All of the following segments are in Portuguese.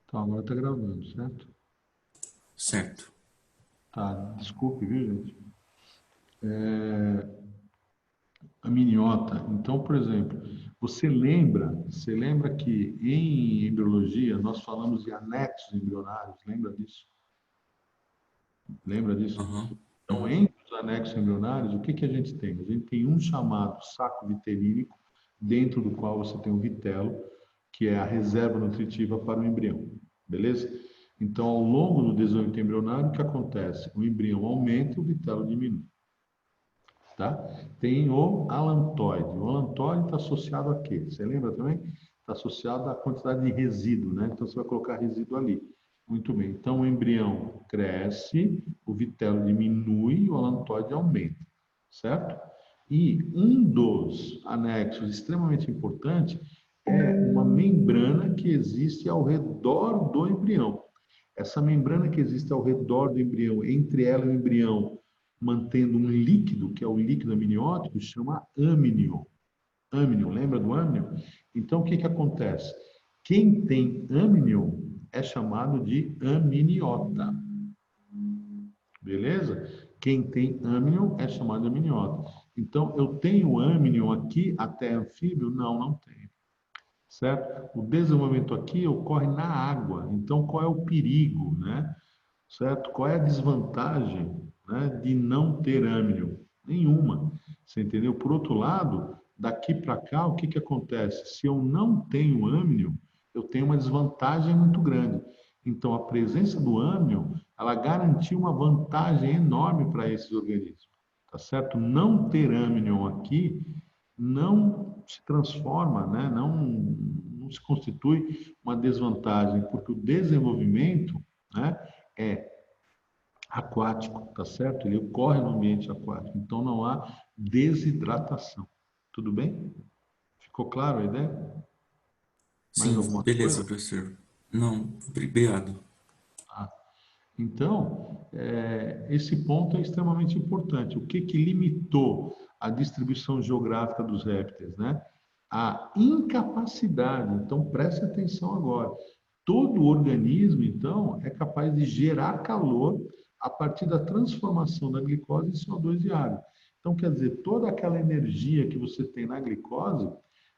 Então, agora está gravando, certo? Certo. Tá, desculpe, viu, gente? A miniota. Então, por exemplo, você lembra que em embriologia nós falamos de anexos embrionários, lembra disso? Lembra disso? Aham. Então, entre os anexos embrionários, o que que a gente tem? A gente tem um chamado saco vitelínico, dentro do qual você tem o vitelo, que é a reserva nutritiva para o embrião, beleza? Então, ao longo do desenvolvimento embrionário, o que acontece? O embrião aumenta e o vitelo diminui, tá? Tem o alantóide. O alantóide está associado a quê? Você lembra também? Está associado à quantidade de resíduo, né? Então, você vai colocar resíduo ali. Muito bem. Então, o embrião cresce, o vitelo diminui, o alantóide aumenta, certo? E um dos anexos extremamente importante é uma membrana que existe ao redor do embrião. Essa membrana que existe ao redor do embrião, entre ela e o embrião, mantendo um líquido, que é o líquido amniótico, chama âmnio. Âmnio, lembra do âmnio? Então, o que que acontece? Quem tem âmnio é chamado de amniota. Beleza? Quem tem âmnio é chamado de amniota. Então, eu tenho âmnio aqui até anfíbio? Não, não tenho. Certo? O desenvolvimento aqui ocorre na água. Então, qual é o perigo, né? Certo? Qual é a desvantagem, né, de não ter âmnio? Nenhuma. Você entendeu? Por outro lado, daqui para cá, o que que acontece? Se eu não tenho âmnio, eu tenho uma desvantagem muito grande. Então, a presença do âmnio, ela garantiu uma vantagem enorme para esses organismos. Tá certo? Não ter âmnio aqui não se transforma, né? Não se constitui uma desvantagem, porque o desenvolvimento, né, é aquático, tá certo? Ele ocorre no ambiente aquático, então não há desidratação. Tudo bem? Ficou claro a ideia? Mais Sim, alguma beleza, coisa? professor. Não, obrigado. Ah, então, esse ponto é extremamente importante. O que que limitou a distribuição geográfica dos répteis, né? A incapacidade. Então, preste atenção agora. Todo organismo, então, é capaz de gerar calor a partir da transformação da glicose em CO2 e água. Então, quer dizer, toda aquela energia que você tem na glicose,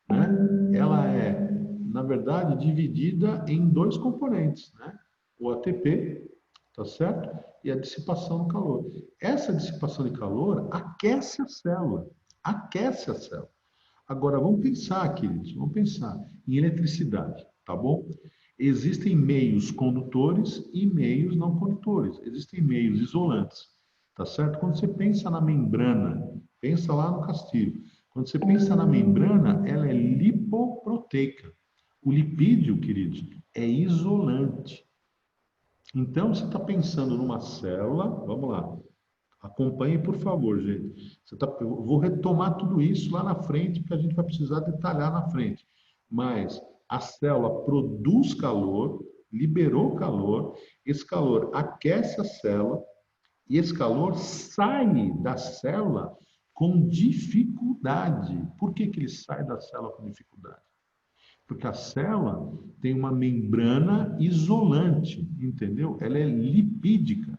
né, ela é, na verdade, dividida em dois componentes, né? O ATP, tá certo? E a dissipação do calor. Essa dissipação de calor aquece a célula, aquece a célula. Agora, vamos pensar, queridos, vamos pensar em eletricidade, tá bom? Existem meios condutores e meios não condutores. Existem meios isolantes, tá certo? Quando você pensa na membrana, pensa lá no Castilho. Quando você pensa na membrana, ela é lipoproteica. O lipídio, queridos, é isolante. Então, você está pensando numa célula, vamos lá, acompanhe, por favor, gente. Eu vou retomar tudo isso lá na frente, porque a gente vai precisar detalhar na frente. Mas a célula produz calor, liberou calor, esse calor aquece a célula e esse calor sai da célula com dificuldade. Por que que ele sai da célula com dificuldade? Porque a célula tem uma membrana isolante, entendeu? Ela é lipídica.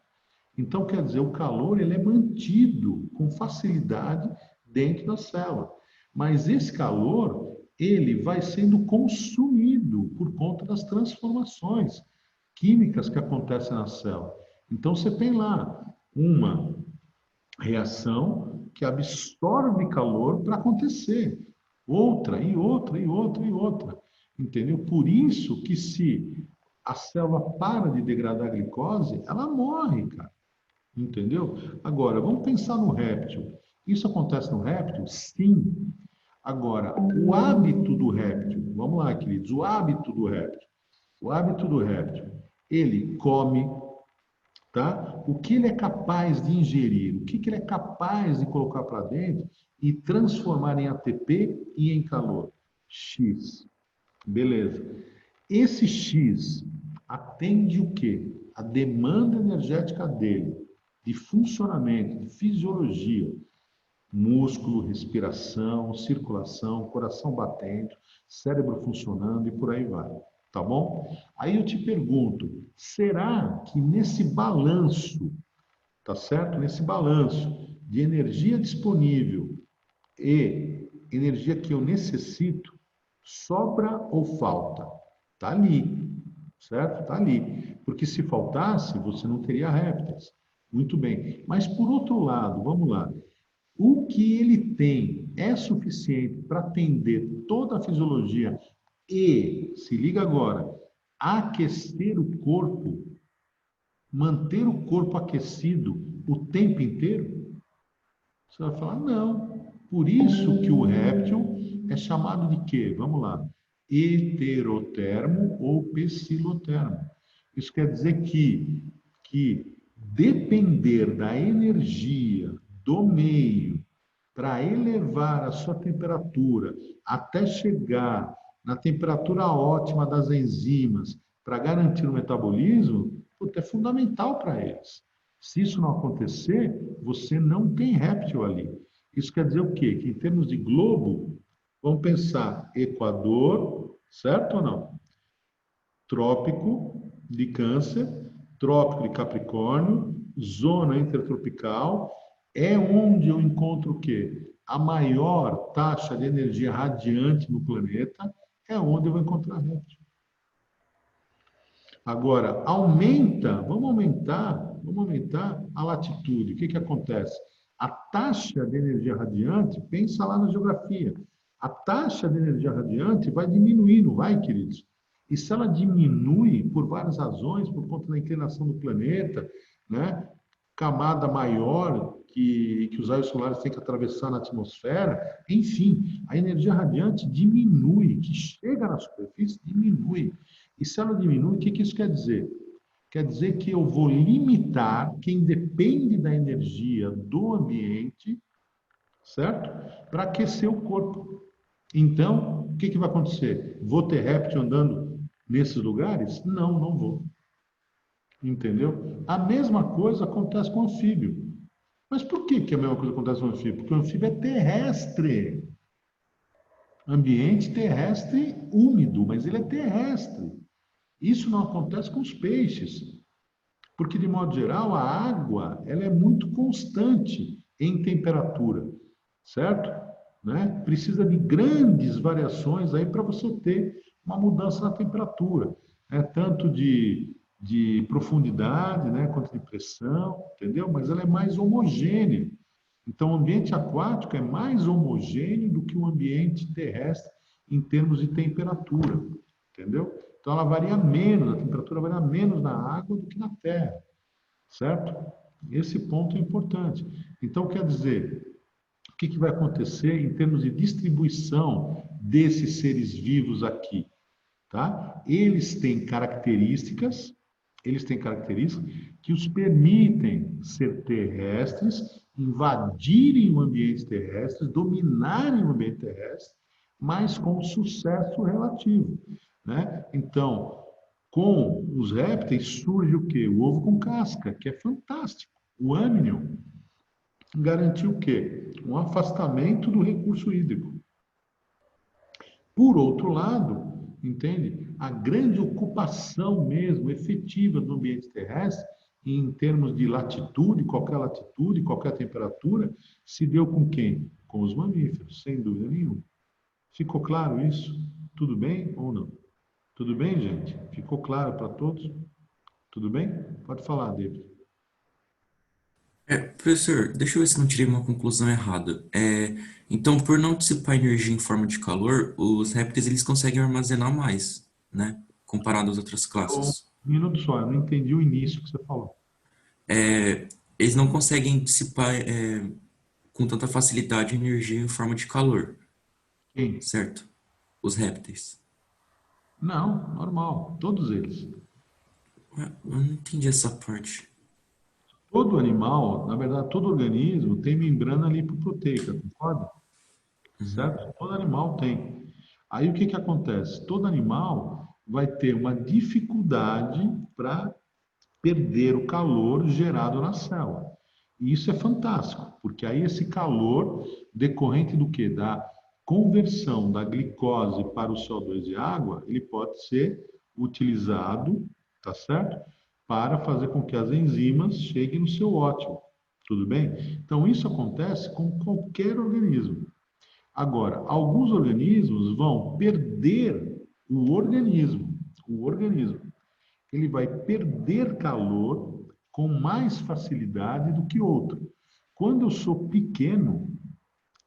Então, quer dizer, o calor ele é mantido com facilidade dentro da célula. Mas esse calor, ele vai sendo consumido por conta das transformações químicas que acontecem na célula. Então, você tem lá uma reação que absorve calor para acontecer. Outra, e outra, e outra, e outra. Entendeu? Por isso que se a célula para de degradar a glicose, ela morre, cara. Entendeu? Agora, vamos pensar no réptil. Isso acontece no réptil? Sim. Agora, o hábito do réptil, vamos lá, queridos, o hábito do réptil. O hábito do réptil, ele come, tá? O que ele é capaz de ingerir, o que ele é capaz de colocar para dentro e transformar em ATP e em calor? X. Beleza. Esse X atende o quê? A demanda energética dele, de funcionamento, de fisiologia, músculo, respiração, circulação, coração batendo, cérebro funcionando e por aí vai. Tá bom? Aí eu te pergunto, será que nesse balanço, tá certo? Nesse balanço de energia disponível e energia que eu necessito, sobra ou falta? Tá ali, certo? Tá ali. Porque se faltasse, você não teria répteis. Muito bem. Mas por outro lado, vamos lá. O que ele tem é suficiente para atender toda a fisiologia e, se liga agora, aquecer o corpo, manter o corpo aquecido o tempo inteiro? Você vai falar, não. Por isso que o réptil é chamado de quê? Vamos lá. Heterotermo ou psilotermo. Isso quer dizer que depender da energia do meio para elevar a sua temperatura até chegar na temperatura ótima das enzimas para garantir o metabolismo, é fundamental para eles. Se isso não acontecer, você não tem réptil ali. Isso quer dizer o quê? Que em termos de globo, vamos pensar Equador, certo ou não? Trópico de Câncer, Trópico de Capricórnio, zona intertropical, é onde eu encontro o quê? A maior taxa de energia radiante no planeta, é onde eu vou encontrar réptil. Agora, vamos aumentar a latitude. O que acontece? A taxa de energia radiante, pensa lá na geografia, a taxa de energia radiante vai diminuir, não vai, queridos? E se ela diminui por várias razões, por conta da inclinação do planeta, né? Camada maior que os raios solares têm que atravessar na atmosfera, enfim, a energia radiante diminui, que chega na superfície, diminui. E se ela diminui, o que isso quer dizer? Quer dizer que eu vou limitar quem depende da energia do ambiente, certo? Para aquecer o corpo. Então, o que vai acontecer? Vou ter réptil andando nesses lugares? Não, não vou. Entendeu? A mesma coisa acontece com o anfíbio. Mas por que a mesma coisa acontece com o anfíbio? Porque o anfíbio é terrestre. Ambiente terrestre úmido, mas ele é terrestre. Isso não acontece com os peixes, porque de modo geral a água ela é muito constante em temperatura, certo? Né? Precisa de grandes variações aí para você ter uma mudança na temperatura, né? Tanto de profundidade, né? Quanto de pressão, entendeu? Mas ela é mais homogênea. Então, o ambiente aquático é mais homogêneo do que o ambiente terrestre em termos de temperatura, entendeu? Então, ela varia menos, a temperatura varia menos na água do que na terra, certo? Esse ponto é importante. Então, quer dizer, o que vai acontecer em termos de distribuição desses seres vivos aqui, tá? Eles têm características que os permitem ser terrestres, invadirem o ambiente terrestre, dominarem o ambiente terrestre, mas com sucesso relativo, né? Então, com os répteis surge o quê? O ovo com casca, que é fantástico. O amnion garantiu o quê? Um afastamento do recurso hídrico. Por outro lado, entende? A grande ocupação mesmo, efetiva do ambiente terrestre, em termos de latitude, qualquer temperatura, se deu com quem? Com os mamíferos, sem dúvida nenhuma. Ficou claro isso? Tudo bem ou não? Tudo bem, gente? Ficou claro para todos? Tudo bem? Pode falar, David. Professor, deixa eu ver se não tirei uma conclusão errada. Então, por não dissipar energia em forma de calor, os répteis eles conseguem armazenar mais, né? Comparado às outras Um classes. minuto só, eu não entendi o início que você falou. Eles não conseguem dissipar, com tanta facilidade energia em forma de calor, Quem? certo? Os répteis. Não, normal, todos eles. Eu não entendi essa parte. Todo animal, na verdade, todo organismo tem membrana lipoproteica, concorda? Certo? Todo animal tem. Aí o que que acontece? Todo animal vai ter uma dificuldade para perder o calor gerado na célula. E isso é fantástico, porque aí esse calor decorrente do que? Da conversão da glicose para o CO2 e água, ele pode ser utilizado, tá certo? Para fazer com que as enzimas cheguem no seu ótimo. Tudo bem? Então, isso acontece com qualquer organismo. Agora, alguns organismos vão perder o organismo. Ele vai perder calor com mais facilidade do que outro. Quando eu sou pequeno,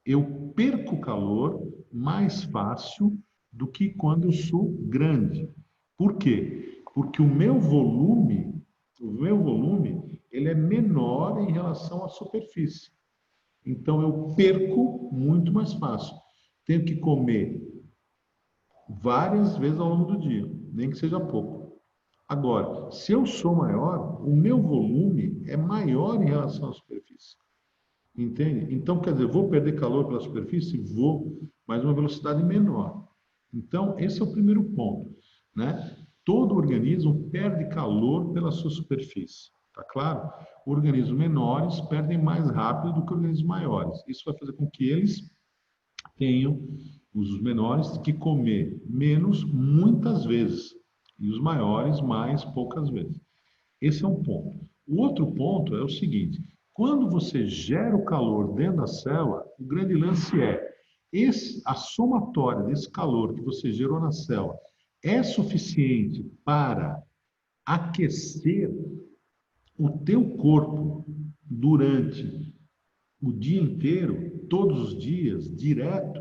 eu perco calor mais fácil do que quando eu sou grande. Por quê? Porque o meu volume, ele é menor em relação à superfície. Então eu perco muito mais fácil. Tenho que comer várias vezes ao longo do dia, nem que seja pouco. Agora, se eu sou maior, o meu volume é maior em relação à superfície. Entende? Então, quer dizer, vou perder calor pela superfície? Vou, mas uma velocidade menor. Então, esse é o primeiro ponto, né? Todo organismo perde calor pela sua superfície, tá claro? Organismos menores perdem mais rápido do que organismos maiores. Isso vai fazer com que eles tenham, os menores, que comer menos muitas vezes, e os maiores mais poucas vezes. Esse é um ponto. O outro ponto é o seguinte: quando você gera o calor dentro da célula, o grande lance é a somatória desse calor que você gerou na célula é suficiente para aquecer o teu corpo durante o dia inteiro, todos os dias, direto.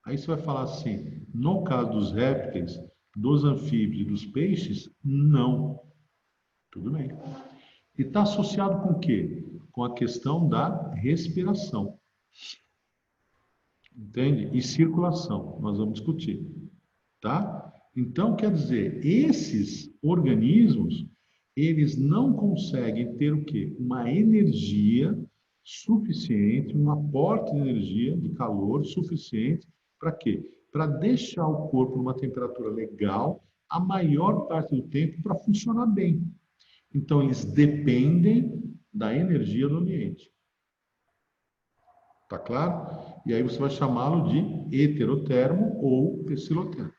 Aí você vai falar assim: no caso dos répteis, dos anfíbios e dos peixes, não. Tudo bem. E está associado com o quê? Com a questão da respiração. Entende? E circulação. Nós vamos discutir. Tá? Então, quer dizer, esses organismos, eles não conseguem ter o quê? Uma energia suficiente, um aporte de energia, de calor suficiente, para quê? Para deixar o corpo numa temperatura legal a maior parte do tempo para funcionar bem. Então, eles dependem da energia do ambiente. Tá claro? E aí você vai chamá-lo de heterotermo ou pecilotermo.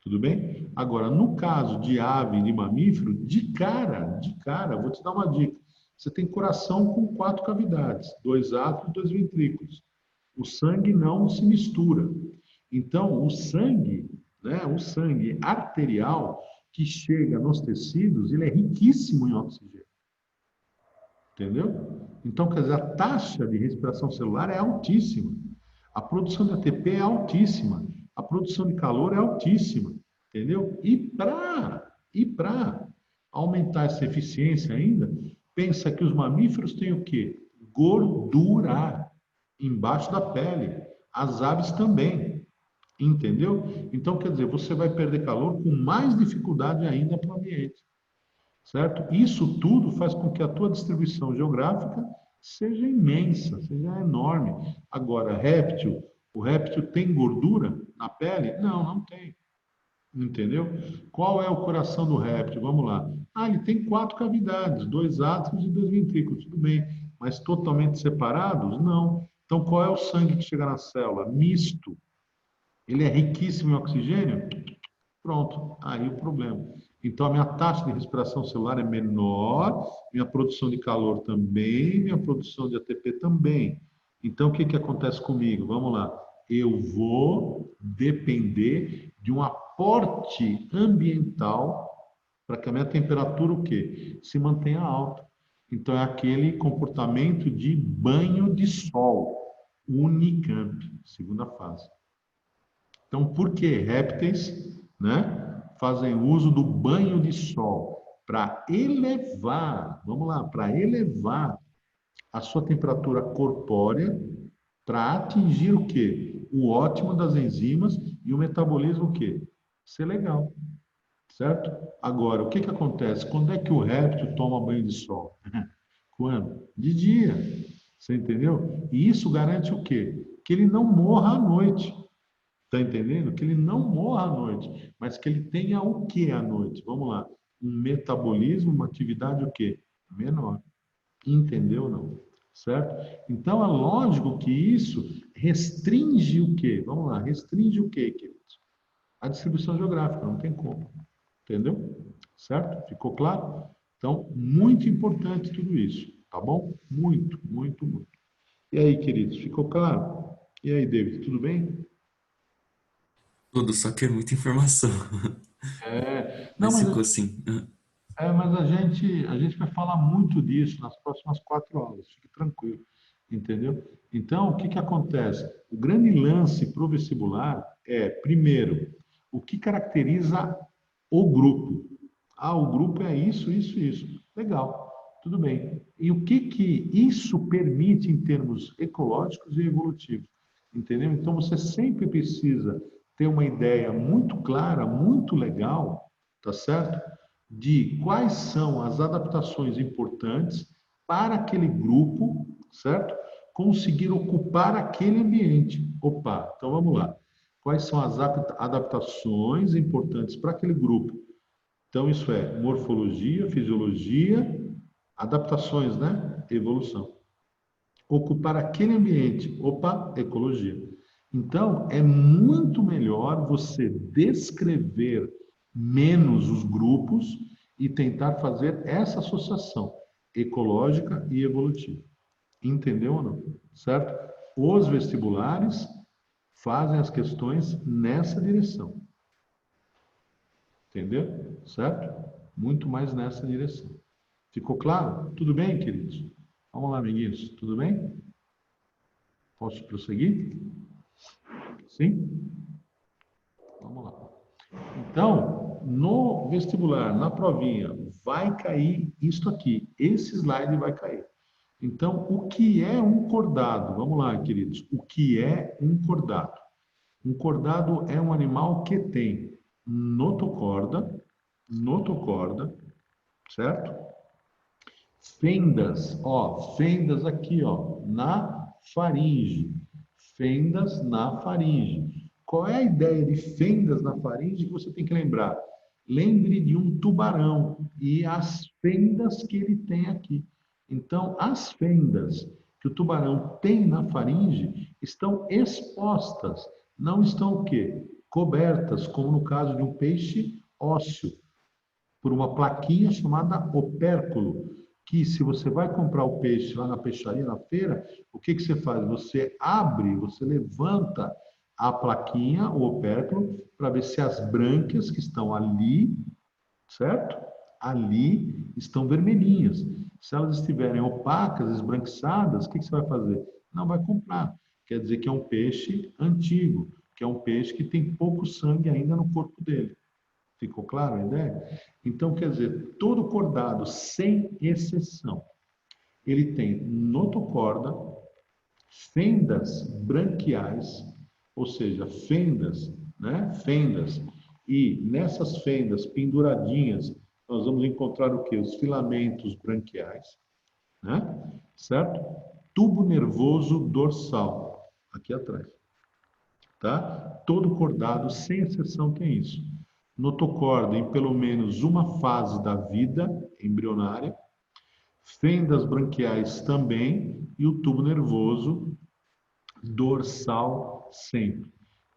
Tudo bem? Agora, no caso de ave e de mamífero, de cara, vou te dar uma dica. Você tem coração com 4 cavidades, 2 átrios e 2 ventrículos. O sangue não se mistura. Então, o sangue, né, o sangue arterial que chega nos tecidos, ele é riquíssimo em oxigênio. Entendeu? Então, quer dizer, a taxa de respiração celular é altíssima. A produção de ATP é altíssima. A produção de calor é altíssima. Entendeu? E para aumentar essa eficiência ainda, pensa que os mamíferos têm o quê? Gordura embaixo da pele. As aves também. Entendeu? Então, quer dizer, você vai perder calor com mais dificuldade ainda para o ambiente. Certo? Isso tudo faz com que a tua distribuição geográfica seja imensa, seja enorme. Agora, o réptil tem gordura na pele? Não, não tem. Entendeu? Qual é o coração do réptil? Vamos lá. Ele tem 4 cavidades, 2 átrios e 2 ventrículos, tudo bem. Mas totalmente separados? Não. Então, qual é o sangue que chega na célula? Misto. Ele é riquíssimo em oxigênio? Pronto, aí o problema. Então, a minha taxa de respiração celular é menor, minha produção de calor também, minha produção de ATP também. Então, o que que acontece comigo? Vamos lá. Eu vou depender de um aporte ambiental para que a minha temperatura o quê? Se mantenha alta. Então, é aquele comportamento de banho de sol, Unicamp, segunda fase. Então, por que répteis, né, fazem uso do banho de sol? Para elevar, vamos lá, para elevar a sua temperatura corpórea para atingir o quê? O ótimo das enzimas e o metabolismo o quê? Ser legal, certo? Agora, o que que acontece? Quando é que o réptil toma banho de sol? Quando? De dia. Você entendeu? E isso garante o quê? Que ele não morra à noite. Está entendendo? Que ele não morra à noite, mas que ele tenha o que à noite? Vamos lá. Um metabolismo, uma atividade o quê? Menor. Entendeu ou não? Certo? Então é lógico que isso restringe o quê? Vamos lá, restringe o quê, queridos? A distribuição geográfica, não tem como. Entendeu? Certo? Ficou claro? Então, muito importante tudo isso, tá bom? Muito, muito, muito. E aí, queridos, ficou claro? E aí, David, tudo bem? Tudo, só que é muita informação. Não, Mas mas ficou assim. mas a gente vai falar muito disso nas próximas 4 aulas, fique tranquilo, entendeu? Então, o que que acontece? O grande lance para o vestibular é, primeiro, o que caracteriza o grupo. Ah, o grupo é isso, isso, isso. Legal, tudo bem. E o que que isso permite em termos ecológicos e evolutivos? Entendeu? Então, você sempre precisa ter uma ideia muito clara, muito legal, tá certo? De quais são as adaptações importantes para aquele grupo, certo? Conseguir ocupar aquele ambiente. Opa, então vamos lá. Quais são as adaptações importantes para aquele grupo? Então, isso é morfologia, fisiologia, adaptações, né? Evolução. Ocupar aquele ambiente. Opa, ecologia. Então, é muito melhor você descrever menos os grupos e tentar fazer essa associação ecológica e evolutiva. Entendeu ou não? Certo? Os vestibulares fazem as questões nessa direção. Entendeu? Certo? Muito mais nessa direção. Ficou claro? Tudo bem, queridos? Vamos lá, amiguinhos. Tudo bem? Posso prosseguir? Sim? Vamos lá. Então, no vestibular, na provinha, vai cair isto aqui. Esse slide vai cair. Então, o que é um cordado? Vamos lá, queridos. O que é um cordado? Um cordado é um animal que tem notocorda, certo? Fendas, ó, fendas aqui, ó, na faringe. Fendas na faringe. Qual é a ideia de fendas na faringe que você tem que lembrar? Lembre de um tubarão e as fendas que ele tem aqui. Então, as fendas que o tubarão tem na faringe estão expostas, não estão o quê? Cobertas, como no caso de um peixe ósseo por uma plaquinha chamada opérculo, que se você vai comprar o peixe lá na peixaria, na feira, o que que você faz? Você abre, você levanta a plaquinha, o opérculo, para ver se as brânquias que estão ali, certo? Ali estão vermelhinhas. Se elas estiverem opacas, esbranquiçadas, o que que você vai fazer? Não vai comprar. Quer dizer que é um peixe antigo, que é um peixe que tem pouco sangue ainda no corpo dele. Ficou claro a ideia? Então, quer dizer, todo cordado, sem exceção, ele tem notocorda, fendas branquiais, ou seja, fendas, né? Fendas. E nessas fendas penduradinhas, nós vamos encontrar o que? Os filamentos branquiais, né? Certo? Tubo nervoso dorsal, aqui atrás. Tá? Todo cordado, sem exceção, tem isso. Notocorda em pelo menos uma fase da vida embrionária, fendas branquiais também, e o tubo nervoso dorsal sempre.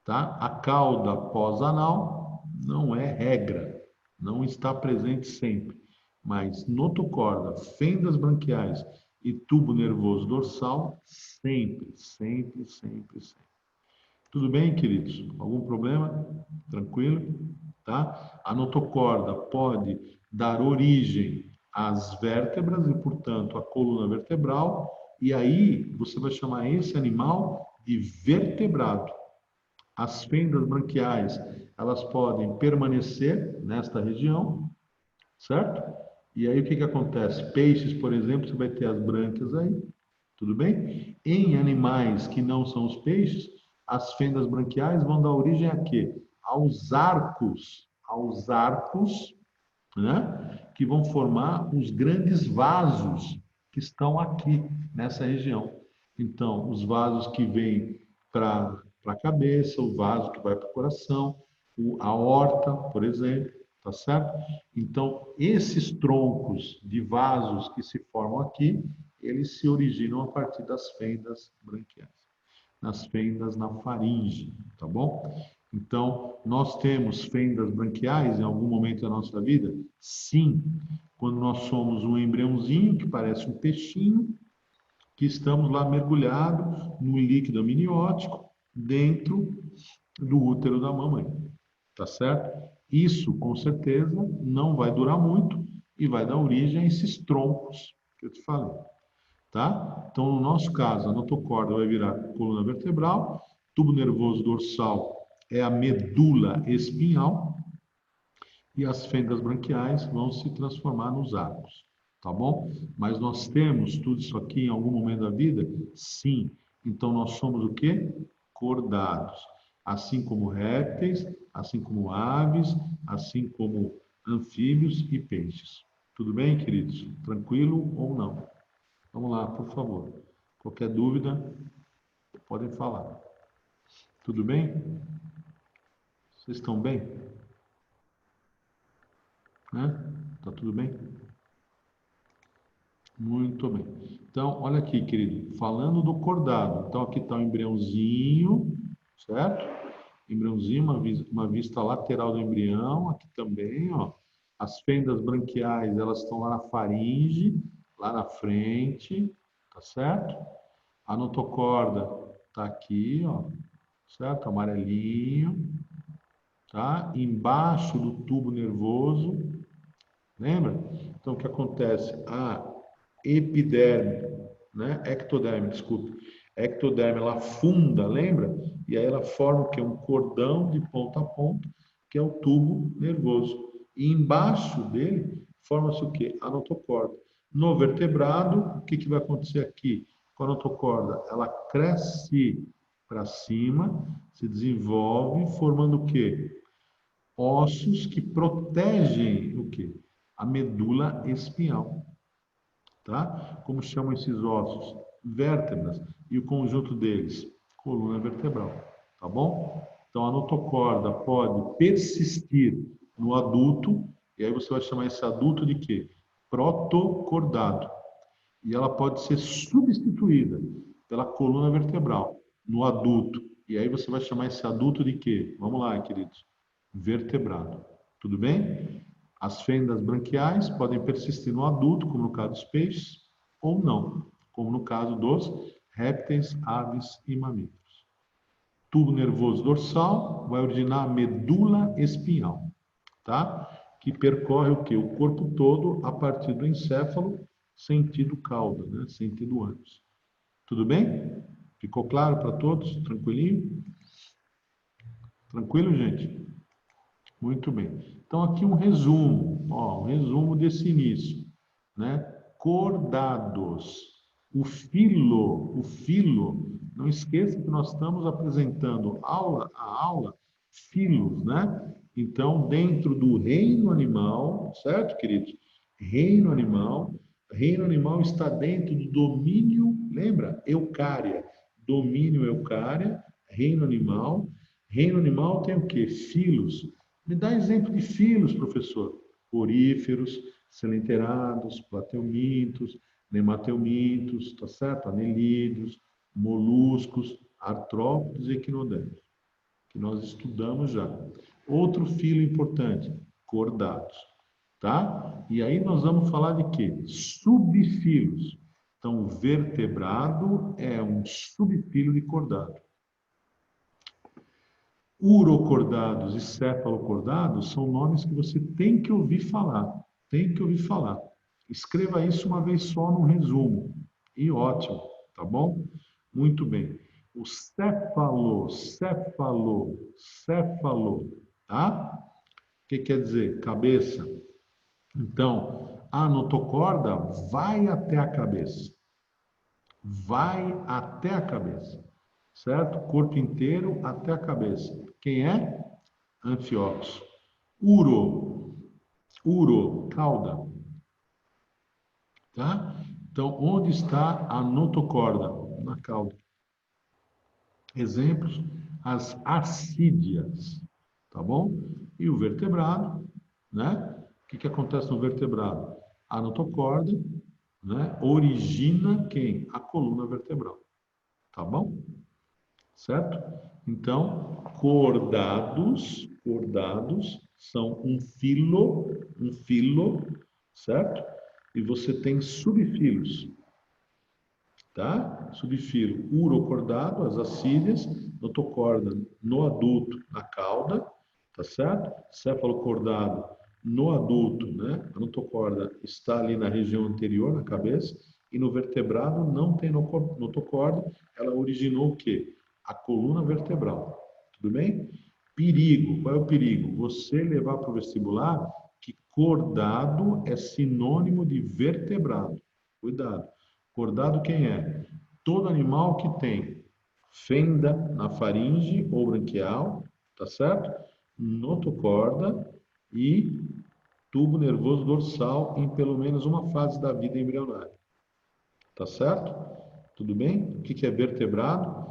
tá? A cauda pós-anal não é regra, não está presente sempre, mas notocorda, fendas branquiais e tubo nervoso dorsal, sempre, sempre, sempre, sempre. Tudo bem, queridos? Algum problema? Tranquilo? Tá? A notocorda pode dar origem às vértebras e, portanto, à coluna vertebral, e aí você vai chamar esse animal de vertebrado. As fendas branquiais, elas podem permanecer nesta região, certo? E aí o que acontece? Peixes, por exemplo, você vai ter as brânquias aí, tudo bem? Em animais que não são os peixes, as fendas branquiais vão dar origem a quê? Aos arcos, né? Que vão formar os grandes vasos que estão aqui nessa região. Então, os vasos que vêm para a cabeça, o vaso que vai para o coração, a aorta, por exemplo, tá certo? Então, esses troncos de vasos que se formam aqui, eles se originam a partir das fendas branquiais, nas fendas na faringe, tá bom? Então, nós temos fendas branquiais em algum momento da nossa vida? Sim. Quando nós somos um embriãozinho que parece um peixinho, que estamos lá mergulhados no líquido amniótico dentro do útero da mamãe, tá certo? Isso, com certeza, não vai durar muito e vai dar origem a esses troncos que eu te falei, tá? Então, no nosso caso, a notocorda vai virar coluna vertebral, tubo nervoso dorsal é a medula espinhal e as fendas branquiais vão se transformar nos arcos, tá bom? Mas nós temos tudo isso aqui em algum momento da vida? Sim. Então, nós somos o quê? Cordados. Assim como répteis, assim como aves, assim como anfíbios e peixes. Tudo bem, queridos? Tranquilo ou não? Vamos lá, por favor. Qualquer dúvida, podem falar. Tudo bem? Vocês estão bem? Né? Tá tudo bem? Muito bem. Então, olha aqui, querido. Falando do cordado. Então, aqui está o embriãozinho, certo? Embriãozinho, uma vista lateral do embrião. Aqui também, ó. As fendas branquiais, elas estão lá na faringe, lá na frente, tá certo? A notocorda está aqui, ó, certo? Amarelinho, tá? Embaixo do tubo nervoso, lembra? Então, o que acontece? A epiderme, né? Ectoderme, desculpe. Ectoderme, ela afunda, lembra? E aí ela forma o quê? Um cordão de ponta a ponta, que é o tubo nervoso. E embaixo dele forma-se o quê? A notocorda. No vertebrado, o que, que vai acontecer aqui? Com a notocorda, ela cresce para cima, se desenvolve, formando o quê? Ossos que protegem o quê? A medula espinhal, tá? Como chamam esses ossos? Vértebras. E o conjunto deles? Coluna vertebral, tá bom? Então, a notocorda pode persistir no adulto, e aí você vai chamar esse adulto de quê? Protocordado. E ela pode ser substituída pela coluna vertebral no adulto. E aí você vai chamar esse adulto de quê? Vamos lá, queridos. Vertebrado. Tudo bem? As fendas branquiais podem persistir no adulto, como no caso dos peixes, ou não, como no caso dos répteis, aves e mamíferos. Tubo nervoso dorsal vai originar a medula espinhal, tá? Que percorre o quê? O corpo todo a partir do encéfalo, sentido cauda, né? Sentido ânus. Tudo bem? Ficou claro para todos? Tranquilinho? Tranquilo, gente? Muito bem. Então, aqui um resumo, ó, um resumo desse início, né? Cordados. O filo, não esqueça que nós estamos apresentando aula a aula, filos, né? Então, dentro do reino animal, certo, queridos? Reino animal está dentro do domínio, lembra? Eucária. Domínio eucária, reino animal. Reino animal tem o quê? Filos. Me dá exemplo de filos, professor. Poríferos, selenterados, plateumintos, nemateumintos, tá certo? Anelídeos, moluscos, artrópodes e equinodermos. que nós estudamos já. Outro filo importante, cordados, tá? E aí nós vamos falar de quê? Subfilos. Então, vertebrado é um subfilo de cordado. Urocordados e cefalocordados são nomes que você tem que ouvir falar. Tem que ouvir falar. Escreva isso uma vez só no resumo. E ótimo, tá bom? Muito bem. O céfalo, tá? O que quer dizer? Cabeça. Então, a notocorda vai até a cabeça. Vai até a cabeça. Certo? Corpo inteiro até a cabeça. Quem é? Anfíoxo. Uro, cauda. Tá? Então, onde está a notocorda? Na cauda. Exemplos, as assídias, tá bom? E o vertebrado, né? O que acontece no vertebrado? A notocorda, né? Origina quem? A coluna vertebral, tá bom? Certo? Então, cordados são um filo, certo? E você tem subfilos, tá? Subfilo urocordado, as acílias, notocorda no adulto, na cauda, tá certo? Cefalocordado no adulto, né? A notocorda está ali na região anterior, na cabeça, e no vertebrado não tem notocorda, ela originou o quê? A coluna vertebral, tudo bem? Perigo, qual é o perigo? Você levar para o vestibular que cordado é sinônimo de vertebrado. Cuidado. Cordado quem é? Todo animal que tem fenda na faringe ou branquial, tá certo? Notocorda e tubo nervoso dorsal em pelo menos uma fase da vida embrionária. Tá certo? Tudo bem? O que é vertebrado?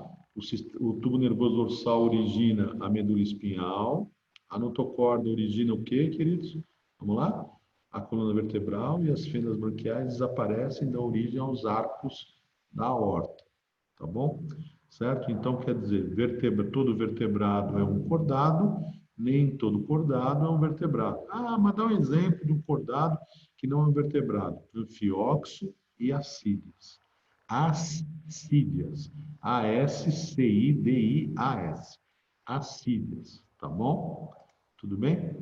O tubo nervoso dorsal origina a medula espinhal. A notocorda origina o quê, queridos? Vamos lá? A coluna vertebral e as fendas branquiais desaparecem e dão origem aos arcos da aorta. Tá bom? Certo? Então, quer dizer, todo vertebrado é um cordado, nem todo cordado é um vertebrado. Ah, mas dá um exemplo de um cordado que não é um vertebrado. Anfíoxo e assídias. Assídias. A-S-C-I-D-I-A-S. Assídias. Tá bom? Tudo bem?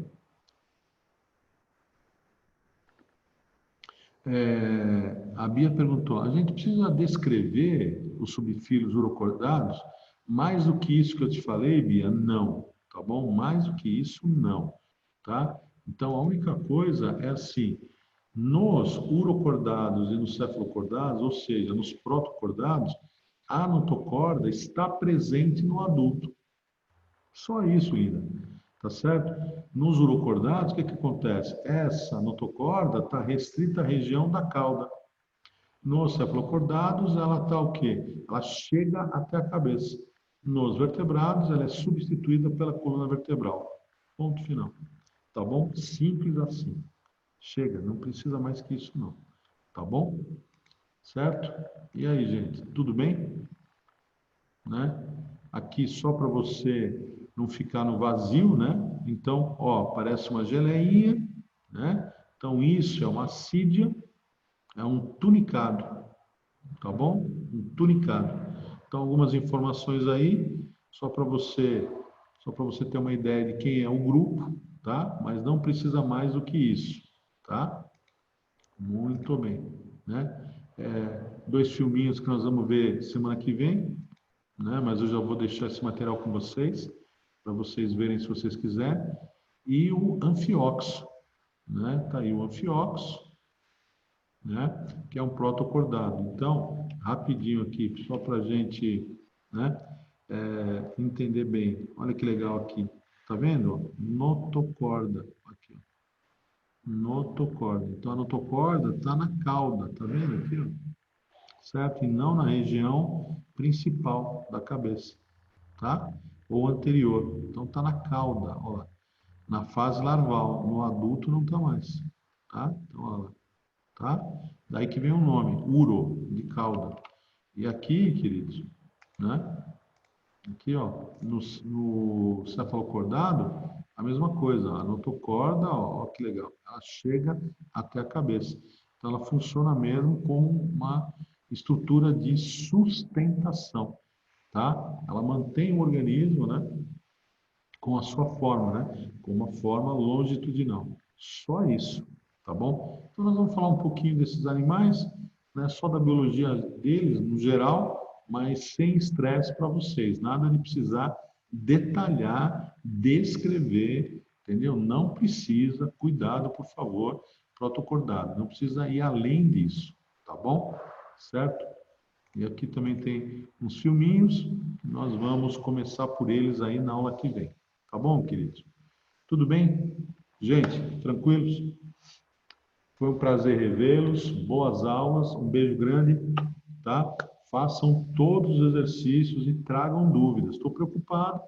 A Bia perguntou, a gente precisa descrever os subfilos urocordados? Mais do que isso que eu te falei, Bia? Não, tá bom? Mais do que isso, não, tá? Então, a única coisa é assim, nos urocordados e nos cefalocordados, ou seja, nos protocordados, a notocorda está presente no adulto. Só isso, linda. Tá certo? Nos urocordados, o que acontece? Essa notocorda está restrita à região da cauda. Nos cefalocordados, ela está o quê? Ela chega até a cabeça. Nos vertebrados, ela é substituída pela coluna vertebral. Ponto final. Tá bom? Simples assim. Chega, não precisa mais que isso não. Tá bom? Certo? E aí, gente, tudo bem? Né? Aqui só para você não ficar no vazio, né? Então, ó, parece uma geleinha, né? Então, isso é uma assídia, é um tunicado, tá bom? Um tunicado. Então, algumas informações aí, só para você ter uma ideia de quem é o grupo, tá? Mas não precisa mais do que isso, tá? Muito bem, né? Dois filminhos que nós vamos ver semana que vem, né? Mas eu já vou deixar esse material com vocês, para vocês verem se vocês quiserem. E o anfíoxo, né? Tá aí o anfíoxo, né? Que é um protocordado. Então, rapidinho aqui, só para a gente, né? Entender bem. Olha que legal aqui. Tá vendo? Notocorda. Aqui, ó. Notocorda. Então, a notocorda está na cauda, tá vendo aqui, ó? Certo? E não na região principal da cabeça, tá? Ou anterior. Então tá na cauda, ó, na fase larval. No adulto não tá mais, tá? Então, ó, lá, tá? Daí que vem o nome, uro, de cauda. E aqui, queridos, né? Aqui, ó, no cefalocordado, a mesma coisa. A notocorda, ó, que legal. Ela chega até a cabeça. Então, ela funciona mesmo como uma estrutura de sustentação, tá? Ela mantém o organismo, né, com a sua forma, né, com uma forma longitudinal. Só isso, tá bom? Então, nós vamos falar um pouquinho desses animais, né, só da biologia deles, no geral, mas sem estresse para vocês. Nada de precisar detalhar, descrever, entendeu? Não precisa, cuidado, por favor, protocordado. Não precisa ir além disso, tá bom? Certo? E aqui também tem uns filminhos, nós vamos começar por eles aí na aula que vem. Tá bom, queridos? Tudo bem? Gente, tranquilos? Foi um prazer revê-los. Boas aulas. Um beijo grande, tá? Façam todos os exercícios e tragam dúvidas. Estou preocupado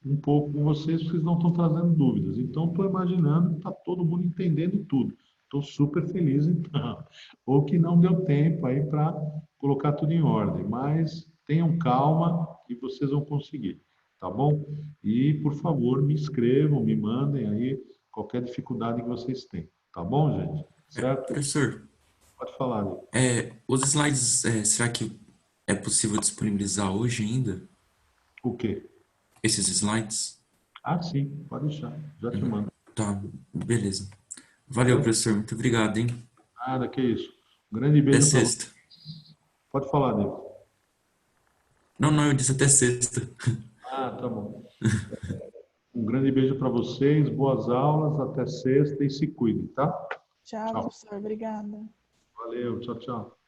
um pouco com vocês, porque vocês não estão trazendo dúvidas. Então, estou imaginando que está todo mundo entendendo tudo. Estou super feliz, então. Ou que não deu tempo aí para colocar tudo em ordem. Mas tenham calma que vocês vão conseguir, tá bom? E, por favor, me escrevam, me mandem aí qualquer dificuldade que vocês têm. Tá bom, gente? Certo? Professor, Pode falar, amigo. os slides, será que é possível disponibilizar hoje ainda? O quê? Esses slides? Ah, sim, pode deixar. Já te Uhum. mando. Tá, beleza. Tá Valeu, bom? professor. Muito obrigado, hein? Nada, que isso. Um grande Até beijo para você. sexta. Pode falar, David. Não, não, eu disse até sexta. Ah, tá bom. Um grande beijo para vocês, boas aulas, até sexta e se cuidem, tá? Tchau, Tchau. professor. Obrigada. Valeu, tchau, tchau.